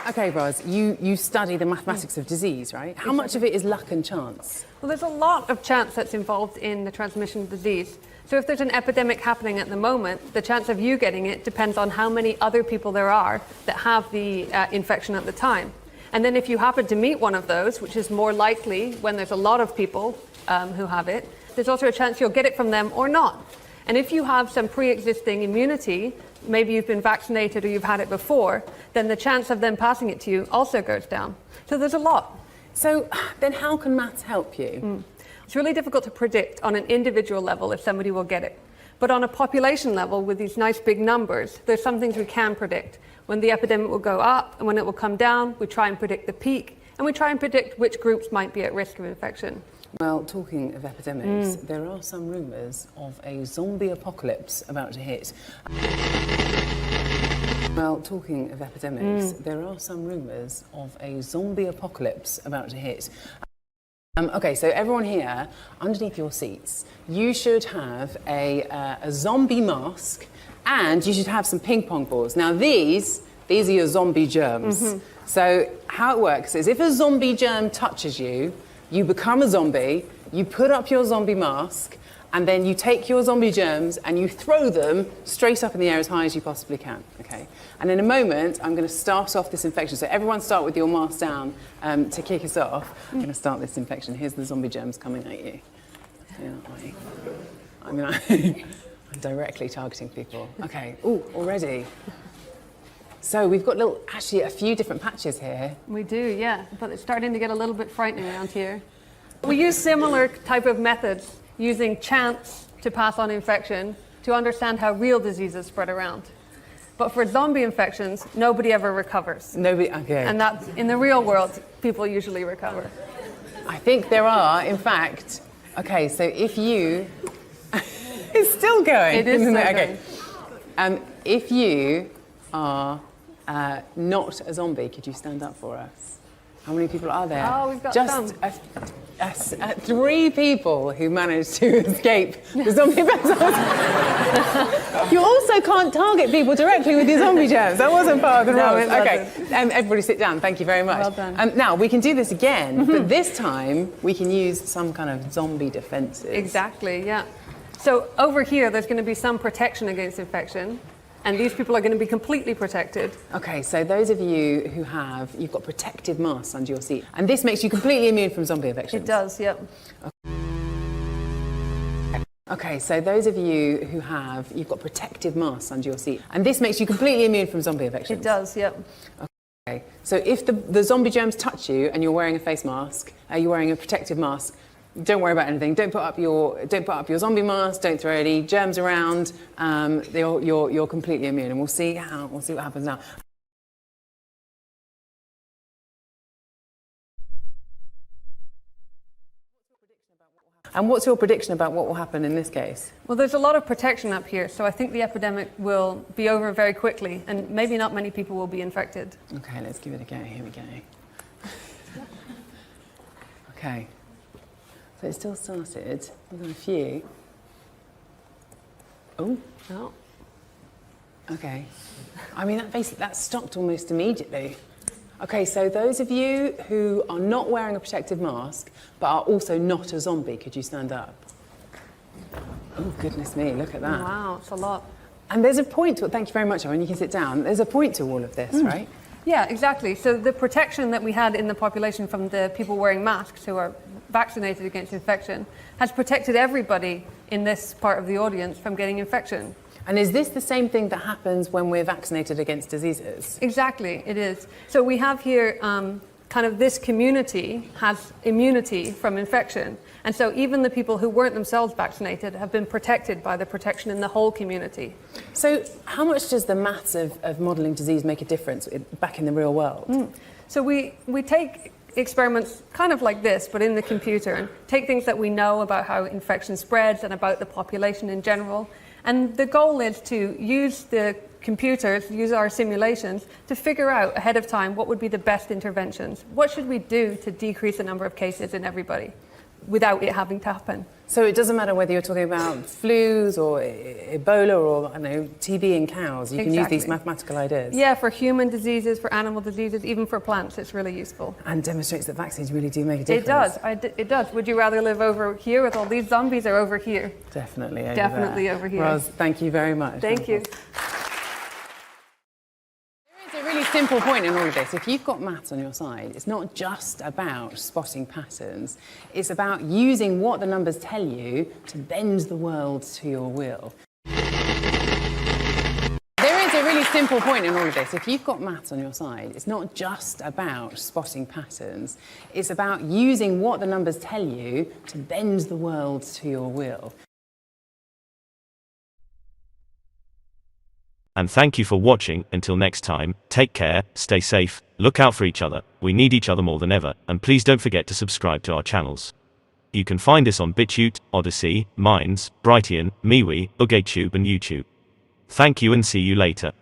Okay, Roz, you study the mathematics of disease, right? How much of it is luck and chance? Well, there's a lot of chance that's involved in the transmission of disease. So if there's an epidemic happening at the moment, the chance of you getting it depends on how many other people there are that have the infection at the time. And then if you happen to meet one of those, which is more likely when there's a lot of people who have it, there's also a chance you'll get it from them or not. And if you have some pre-existing immunity, maybe you've been vaccinated or you've had it before, then the chance of them passing it to you also goes down. So there's a lot. So then how can maths help you? It's really difficult to predict on an individual level if somebody will get it. But on a population level, with these nice big numbers, there's some things we can predict. When the epidemic will go up and when it will come down, we try and predict the peak, and we try and predict which groups might be at risk of infection. Well, talking of epidemics, there are some rumours of a zombie apocalypse about to hit. Well, talking of epidemics, there are some rumours of a zombie apocalypse about to hit. Okay, so everyone here, underneath your seats, you should have a zombie mask and you should have some ping pong balls. Now these are your zombie germs. So how it works is if a zombie germ touches you, you become a zombie, you put up your zombie mask, and then you take your zombie germs and you throw them straight up in the air as high as you possibly can, okay? And in a moment, I'm going to start off this infection. So everyone start with your mask down to kick us off. I'm going to start this infection. Here's the zombie germs coming at you. I'm directly targeting people. Okay, ooh, already. So we've got actually a few different patches here. We do, yeah, but it's starting to get a little bit frightening around here. We use similar type of methods using chance to pass on infection to understand how real diseases spread around. But for zombie infections, nobody ever recovers. Nobody, okay. And that's, in the real world, people usually recover. I think there are, in fact, okay, so if you, it's still going. It is still okay. If you are not a zombie, could you stand up for us? How many people are there? Oh, we've got just 3 people who managed to escape the zombie vaccine. You also can't target people directly with your zombie germs. That wasn't part of the rules. Okay, everybody sit down. Thank you very much. Well done. Now, we can do this again, but this time we can use some kind of zombie defences. Exactly, yeah. So over here, there's going to be some protection against infection. And these people are going to be completely protected. Okay, so those of you who you've got protective masks under your seat. And this makes you completely immune from zombie infections. It does, yep. Okay, so those of you who you've got protective masks under your seat. And this makes you completely immune from zombie infections. It does, yep. Okay, so if the zombie germs touch you and you're wearing a face mask, you're wearing a protective mask, don't worry about anything. Don't put up your zombie mask. Don't throw any germs around. You're completely immune, and we'll see what happens now. And what's your prediction about what will happen in this case? Well, there's a lot of protection up here, so I think the epidemic will be over very quickly, and maybe not many people will be infected. Okay, let's give it a go. Here we go. Okay. So it still started. We've got a few. Oh. Oh. Okay. I mean, that stopped almost immediately. Okay, so those of you who are not wearing a protective mask, but are also not a zombie, could you stand up? Oh, goodness me, look at that. Wow, it's a lot. And there's a point to it. Thank you very much, Owen. You can sit down. There's a point to all of this, right? Yeah, exactly. So the protection that we had in the population from the people wearing masks who are vaccinated against infection has protected everybody in this part of the audience from getting infection. And is this the same thing that happens when we're vaccinated against diseases? Exactly, it is. So we have here kind of this community has immunity from infection. And so even the people who weren't themselves vaccinated have been protected by the protection in the whole community. So how much does the maths of modelling disease make a difference back in the real world? So we take experiments kind of like this, but in the computer, and take things that we know about how infection spreads and about the population in general. And the goal is to use the computers, use our simulations to figure out ahead of time what would be the best interventions. What should we do to decrease the number of cases in everybody? without it having to happen. So it doesn't matter whether you're talking about flus or Ebola or, I don't know, TB in cows. You can use these mathematical ideas. Yeah, for human diseases, for animal diseases, even for plants, it's really useful. And demonstrates that vaccines really do make a difference. It does. It does. Would you rather live over here with all these zombies or over here? Definitely over Definitely there. over here. Roz, thank you very much. Thank you. There is a really simple point in all of this. If you've got maths on your side, it's not just about spotting patterns. It's about using what the numbers tell you to bend the world to your will. There is a really simple point in all of this. If you've got maths on your side, it's not just about spotting patterns. It's about using what the numbers tell you to bend the world to your will. And thank you for watching. Until next time, take care, stay safe, look out for each other, we need each other more than ever, and please don't forget to subscribe to our channels. You can find us on BitChute, Odyssey, Minds, Brighteon, MeWe, UGATube and YouTube. Thank you and see you later.